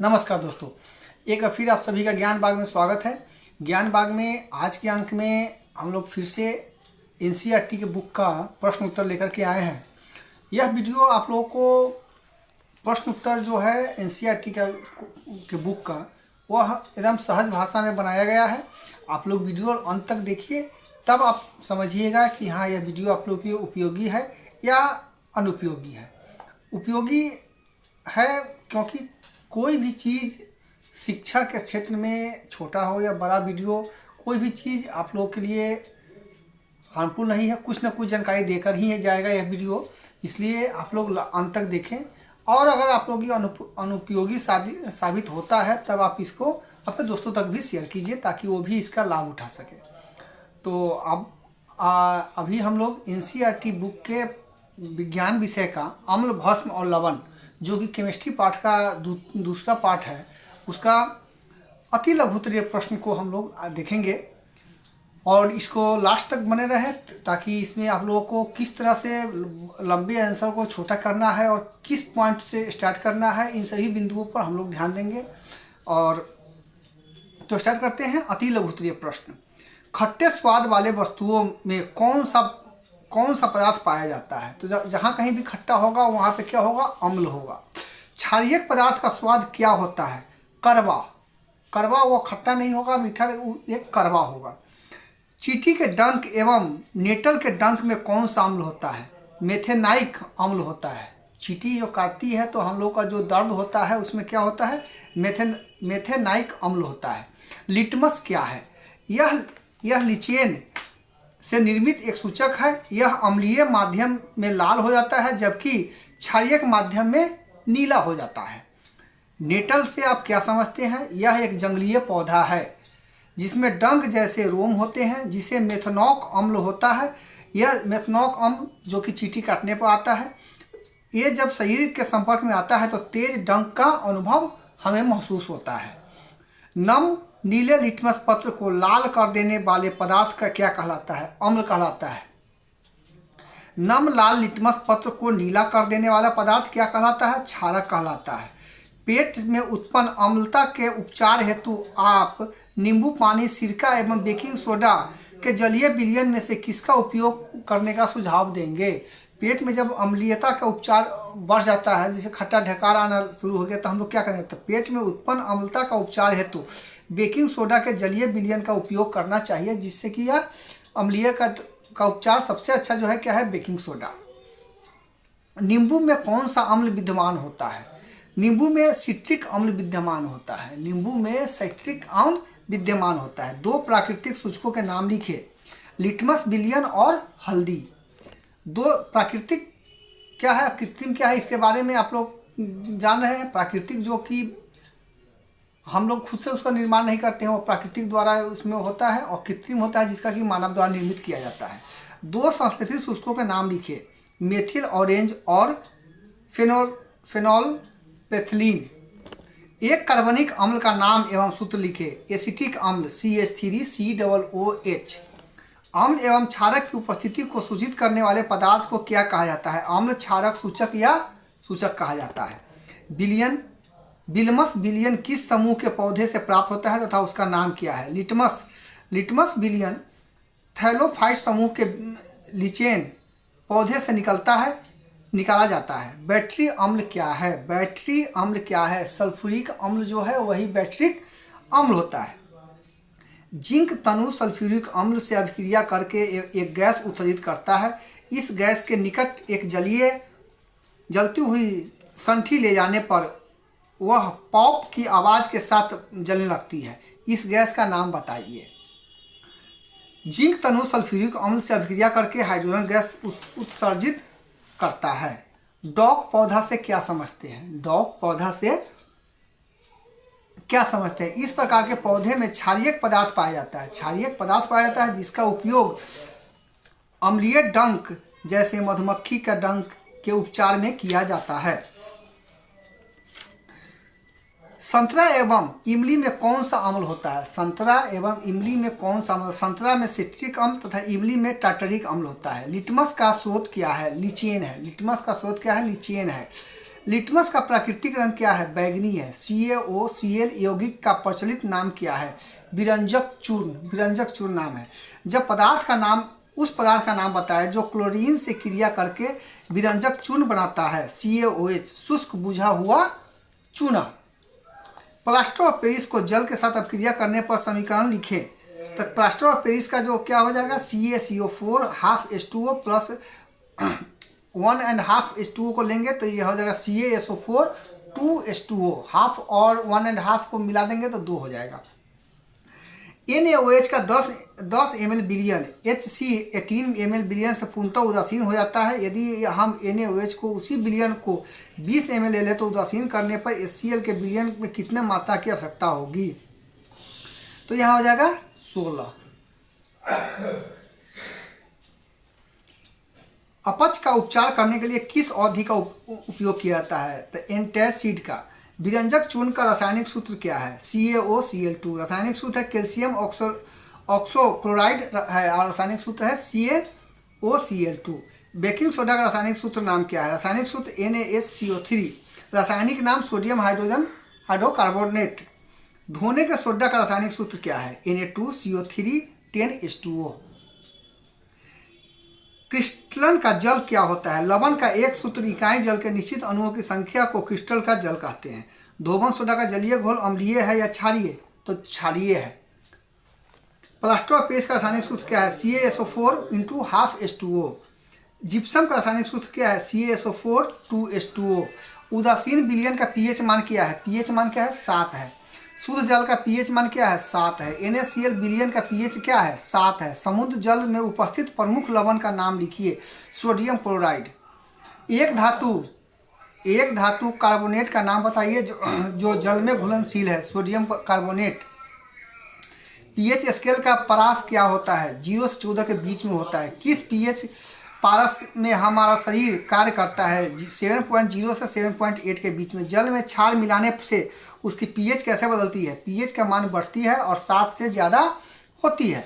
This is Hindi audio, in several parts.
नमस्कार दोस्तों, एक बार फिर आप सभी का ज्ञान बाग में स्वागत है। ज्ञान बाग में आज के अंक में हम लोग फिर से एनसीईआरटी के बुक का प्रश्न उत्तर लेकर के आए हैं। यह वीडियो आप लोगों को प्रश्न उत्तर जो है एनसीईआरटी के बुक का वह एकदम सहज भाषा में बनाया गया है। आप लोग वीडियो अंत तक देखिए, तब आप समझिएगा कि हाँ, यह वीडियो आप लोग के उपयोगी है या अनुपयोगी है। उपयोगी है क्योंकि कोई भी चीज़ शिक्षा के क्षेत्र में छोटा हो या बड़ा वीडियो, कोई भी चीज़ आप लोगों के लिए हार्मफुल नहीं है। कुछ ना कुछ जानकारी देकर ही जाएगा यह वीडियो, इसलिए आप लोग अंत तक देखें। और अगर आप लोगों की अनुपयोगी साबित होता है तब आप इसको अपने दोस्तों तक भी शेयर कीजिए ताकि वो भी इसका लाभ उठा सके। तो अब अभी हम लोग एनसीईआरटी बुक के विज्ञान विषय का अम्ल, भस्म और लवण, जो कि केमिस्ट्री पाठ का दूसरा पाठ है, उसका अति लघुत्तरीय प्रश्न को हम लोग देखेंगे और इसको लास्ट तक बने रहे ताकि इसमें आप लोगों को किस तरह से लंबे आंसर को छोटा करना है और किस पॉइंट से स्टार्ट करना है, इन सभी बिंदुओं पर हम लोग ध्यान देंगे। और तो स्टार्ट करते हैं। अति लघुत्तरीय प्रश्न, खट्टे स्वाद वाले वस्तुओं में कौन सा पदार्थ पाया जाता है? तो जहाँ कहीं भी खट्टा होगा वहाँ पे क्या होगा? अम्ल होगा। क्षारीयक पदार्थ का स्वाद क्या होता है? कड़वा। वो खट्टा नहीं होगा, मीठा, एक कड़वा होगा। चींटी के डंक एवं नेटल के डंक में कौन सा अम्ल होता है? मेथेनाइक अम्ल होता है। चींटी जो काटती है तो हम लोग का जो दर्द होता है उसमें क्या होता है? मेथेनाइक अम्ल होता है। लिटमस क्या है? यह लिचेन से निर्मित एक सूचक है। यह अम्लीय माध्यम में लाल हो जाता है जबकि क्षारीयक माध्यम में नीला हो जाता है। नेटल से आप क्या समझते हैं? यह एक जंगलीय पौधा है जिसमें डंक जैसे रोम होते हैं, जिसे मेथनॉक अम्ल होता है। यह मेथनॉक अम्ल जो कि चींटी काटने पर आता है, ये जब शरीर के संपर्क में आता है तो तेज डंक का अनुभव हमें महसूस होता है। नम नीले लिटमस पत्र को लाल कर देने वाले पदार्थ का क्या कहलाता है? अम्ल कहलाता है। नम लाल लिटमस पत्र को नीला कर देने वाला पदार्थ क्या कहलाता है? क्षारक कहलाता है। पेट में उत्पन्न अम्लता के उपचार हेतु आप नींबू पानी, सिरका एवं बेकिंग सोडा के जलीय विलयन में से किसका उपयोग करने का सुझाव देंगे? पेट में जब अम्लीयता का उपचार बढ़ जाता है, जैसे खट्टा ढकार आना शुरू हो गया, तो हम लोग क्या करें? तो पेट में उत्पन्न अम्लता का उपचार हेतु बेकिंग सोडा के जलीय विलयन का उपयोग करना चाहिए, जिससे कि यह अम्लीय का उपचार सबसे अच्छा जो है क्या है? Baking soda. नींबू में कौन सा अम्ल विद्यमान होता है? नींबू में सिट्रिक अम्ल विद्यमान होता है। नींबू में सिट्रिक अम्ल विद्यमान होता है। दो प्राकृतिक सूचकों के नाम लिखिए, लिटमस विलयन और हल्दी। दो प्राकृतिक क्या है, कृत्रिम क्या है, इसके बारे में आप लोग जान रहे हैं। प्राकृतिक जो कि हम लोग खुद से उसका निर्माण नहीं करते हैं, वो प्राकृतिक द्वारा उसमें होता है, और कृत्रिम होता है जिसका कि मानव द्वारा निर्मित किया जाता है। दो संश्लेषित सूचकों के नाम लिखिए, मेथिल ऑरेंज और फेनोल्फेथलीन। एक कार्बनिक अम्ल का नाम एवं सूत्र लिखे, एसिटिक अम्ल CH3COOH। अम्ल एवं क्षारक की उपस्थिति को सूचित करने वाले पदार्थ को क्या कहा जाता है? अम्ल, क्षारक, सूचक या सूचक कहा जाता है। बिलमस विलयन किस समूह के पौधे से प्राप्त होता है तथा उसका नाम क्या है? लिटमस विलयन थैलोफाइट समूह के लिचेन पौधे से निकाला जाता है। बैटरी अम्ल क्या है? सल्फ्यूरिक अम्ल जो है वही बैटरिक अम्ल होता है। जिंक तनु सल्फ्यूरिक अम्ल से अभिक्रिया करके एक गैस उत्सर्जित करता है। इस गैस के निकट एक जलती हुई संठी ले जाने पर वह पॉप की आवाज़ के साथ जलने लगती है। इस गैस का नाम बताइए। जिंक तनु सल्फ्यूरिक अम्ल से अभिक्रिया करके हाइड्रोजन गैस उत्सर्जित करता है। डॉक पौधा से क्या समझते हैं? डॉक पौधा से क्या समझते हैं? इस प्रकार के पौधे में क्षारीयक पदार्थ पाया जाता है। जिसका उपयोग अम्लीय डंक जैसे मधुमक्खी का डंक के उपचार में किया जाता है। संतरा एवं इमली में कौन सा अम्ल होता है? संतरा में सिट्रिक अम्ल तथा इमली में टार्टरिक अम्ल होता है। लिटमस का स्रोत क्या है? लिचेन है। लिटमस का प्राकृतिक रंग क्या है? बैगनी है। CaOCl यौगिक का प्रचलित नाम क्या है? विरंजक चूर्ण। विरंजक चूर्ण नाम है। जब पदार्थ का नाम उस पदार्थ का नाम बताएं जो क्लोरीन से क्रिया करके विरंजक चूर्ण बनाता है। CaOH शुष्क बुझा हुआ चूना। प्लास्टर ऑफ पेरिस को जल के साथ अपक्रिया करने पर समीकरण लिखें। तो प्लास्टर ऑफ पेरिस का जो क्या हो जाएगा? CaCO4 half H2O plus 1.5 H2O को लेंगे तो ये हो जाएगा CaSO4 2H2O। हाफ और 1.5 को मिला देंगे तो 2 हो जाएगा। NaOH का 10 ml billion HC18 ml billion से पूर्णतः उदासीन हो जाता है। यदि हम NaOH को उसी बिलियन को 20 ml ले लें तो उदासीन करने पर HCl के बिलियन में कितने मात्रा की आवश्यकता होगी? तो यहाँ हो जाएगा 16। अपच का उपचार करने के लिए किस औषधि का उपयोग किया जाता है? तो एंटासिड का। विरंजक चूर्ण का रासायनिक सूत्र क्या है? CaOCl2। रासायनिक सूत्र है कैल्शियम ऑक्सोक्लोराइड है और रासायनिक सूत्र है CaOCl2। बेकिंग सोडा का रासायनिक सूत्र नाम क्या है? रासायनिक सूत्र NaHCO3। रासायनिक नाम सोडियम हाइड्रोजन हाइड्रोकार्बोनेट। धोने के सोडा का रासायनिक सूत्र क्या है? Na2CO3 10H2O। क्रिस्टलन का जल क्या होता है? लवण का एक सूत्र इकाई जल के निश्चित अणुओं की संख्या को क्रिस्टल का जल कहते हैं। धोबन सोडा का जलीय घोल अम्लीय है या क्षारीय? तो क्षारीय है। प्लास्टर ऑफ पेरिस का रासायनिक सूत्र क्या है? CaSO4 × half H2O। जिप्सम का रासायनिक सूत्र क्या है? CaSO4 2H2O। उदासीन विलयन का pH मान क्या है? pH मान क्या है? 7 है। शुद्ध जल का pH मान क्या है? 7 है। NaCl विलयन का pH क्या है? 7 है। समुद्र जल में उपस्थित प्रमुख लवण का नाम लिखिए। Sodium chloride. एक धातु कार्बोनेट का नाम बताइए जो जल में घुलनशील है। Sodium carbonate. pH स्केल का पारस क्या होता है? 0 से 14 के बीच में होता है। किस pH पारस में हमारा शरीर कार्य करता है? 7.0 से 7.8 के बीच में। जल में क्षार मिलाने से उसकी pH कैसे बदलती है? pH का मान बढ़ती है और 7 से ज़्यादा होती है।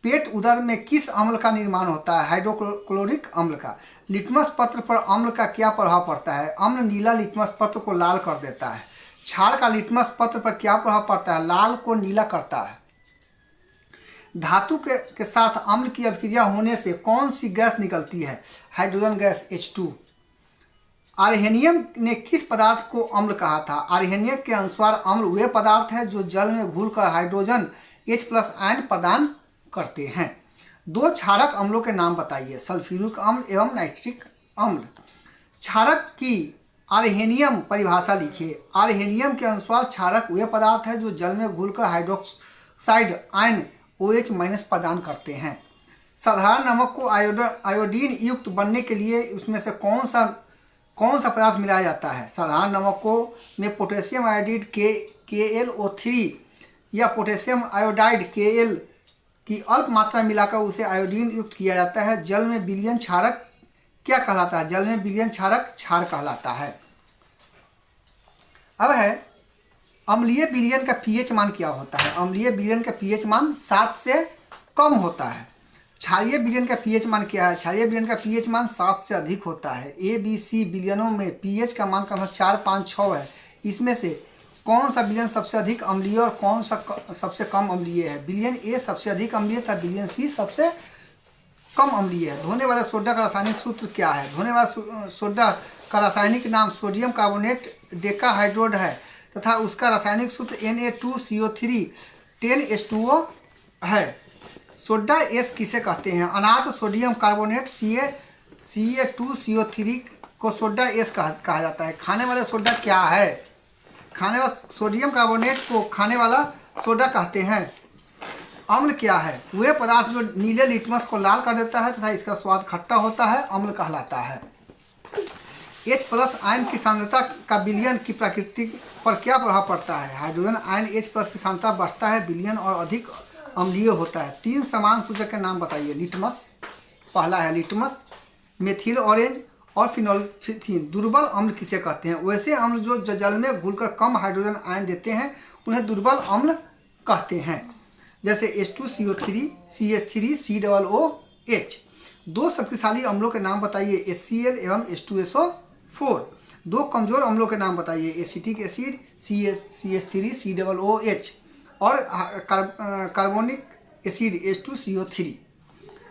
पेट उदर में किस अम्ल का निर्माण होता है? हाइड्रोक्लोरिक अम्ल का। लिटमस पत्र पर अम्ल का क्या प्रभाव पड़ता है? अम्ल नीला लिटमस पत्र को लाल कर देता है। क्षार का लिटमस पत्र पर क्या प्रभाव पड़ता है? लाल को नीला करता है। धातु के साथ अम्ल की अभिक्रिया होने से कौन सी गैस निकलती है? Hydrogen gas H2। आर्हेनियम ने किस पदार्थ को अम्ल कहा था? आर्हेनियम के अनुसार अम्ल वे पदार्थ है जो जल में घुलकर हाइड्रोजन H+ आयन प्रदान करते हैं। 2 क्षारक अम्लों के नाम बताइए। सल्फ्यूरिक अम्ल एवं नाइट्रिक अम्ल। क्षारक की आर्हेनियम परिभाषा लिखिए। आर्हेनियम के अनुसार क्षारक वे पदार्थ है जो जल में घुलकर हाइड्रोक्साइड आयन OH- प्रदान करते हैं। साधारण नमक को आयोडीन युक्त बनने के लिए उसमें से कौन सा पदार्थ मिलाया जाता है? साधारण नमकों में पोटेशियम आयोडाइड KaLO3 या पोटेशियम आयोडाइड Kl की अल्प मात्रा मिलाकर उसे आयोडीन युक्त किया जाता है। जल में विलयन क्षारक क्या कहलाता है? जल में विलयन क्षारक क्षार कहलाता है। अब है अम्लीय विलयन का pH मान क्या होता है? अम्लीय विलयन का pH मान 7 से कम होता है। क्षारीय विलयन का pH मान क्या है? क्षारीय विलयन का pH मान 7 से अधिक होता है। ABC विलयनों में pH का मान कम 4, 5, 6 है। इसमें से कौन सा विलयन सबसे अधिक अम्लीय और कौन सा सबसे कम अम्लीय है? विलयन A सबसे अधिक अम्लीय तथा विलयन C सबसे कम अम्लीय है। धोने वाले सोडा का रासायनिक सूत्र क्या है? धोने वाला सोडा का रासायनिक नाम सोडियम कार्बोनेट डेकाहाइड्रोड है तथा उसका रासायनिक सूत्र Na2CO3 10H2O है। सोडा एस किसे कहते हैं? अनाथ सोडियम कार्बोनेट Ca2CO3 को सोडा एस कहा जाता है। खाने वाला सोडा क्या है? खाने वाला सोडियम कार्बोनेट को खाने वाला सोडा कहते हैं। अम्ल क्या है? वह पदार्थ जो नीले लिटमस को लाल कर देता है तथा इसका स्वाद खट्टा होता है, अम्ल कहलाता है। H+ आयन की सांद्रता का विलयन की प्रकृति पर क्या प्रभाव पड़ता है? हाइड्रोजन आयन H+ की सांद्रता बढ़ता है, विलयन और अधिक अम्लीय होता है। 3 समान सूचक के नाम बताइए। लिटमस, पहला है लिटमस, मेथिल ऑरेंज और फिनोल्फिथीन। दुर्बल अम्ल किसे कहते हैं? वैसे अम्ल जो जल में घुलकर कम हाइड्रोजन आयन देते हैं उन्हें दुर्बल अम्ल कहते हैं, जैसे H2CO3 CH3 COOH। 2 शक्तिशाली अम्लों के नाम बताइए। HCl एवं H2SO4। दो कमजोर अम्लों के नाम बताइए। एसिटिक एसिड CH3 COOH और कार्बोनिक एसिड H2CO3।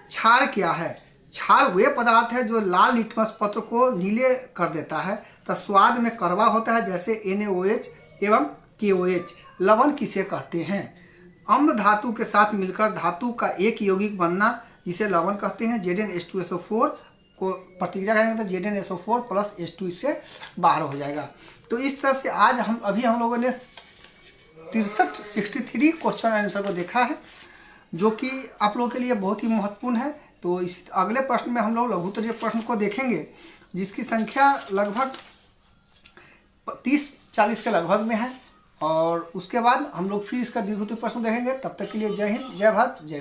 क्षार क्या है? क्षार वे पदार्थ है जो लाल लिटमस पत्र को नीले कर देता है तथा स्वाद में कड़वा होता है, जैसे NaOH एवं KOH। लवण किसे कहते हैं? अम्ल धातु के साथ मिलकर धातु का एक यौगिक बनना जिसे लवण कहते हैं। ZnH2SO4 को प्रतिक्रिया करेंगे तो ZnSO4 प्लस H2 इससे बाहर हो जाएगा। तो इस तरह से आज हम लोगों ने 63 क्वेश्चन आंसर को देखा है, जो कि आप लोगों के लिए बहुत ही महत्वपूर्ण है। तो इस अगले प्रश्न में हम लोग लघुत्तरीय प्रश्न को देखेंगे, जिसकी संख्या लगभग 30-40 के लगभग में है, और उसके बाद हम लोग फिर इसका दीर्घोत्तरीय प्रश्न देखेंगे। तब तक के लिए जय हिंद, जय भारत, जय भीम।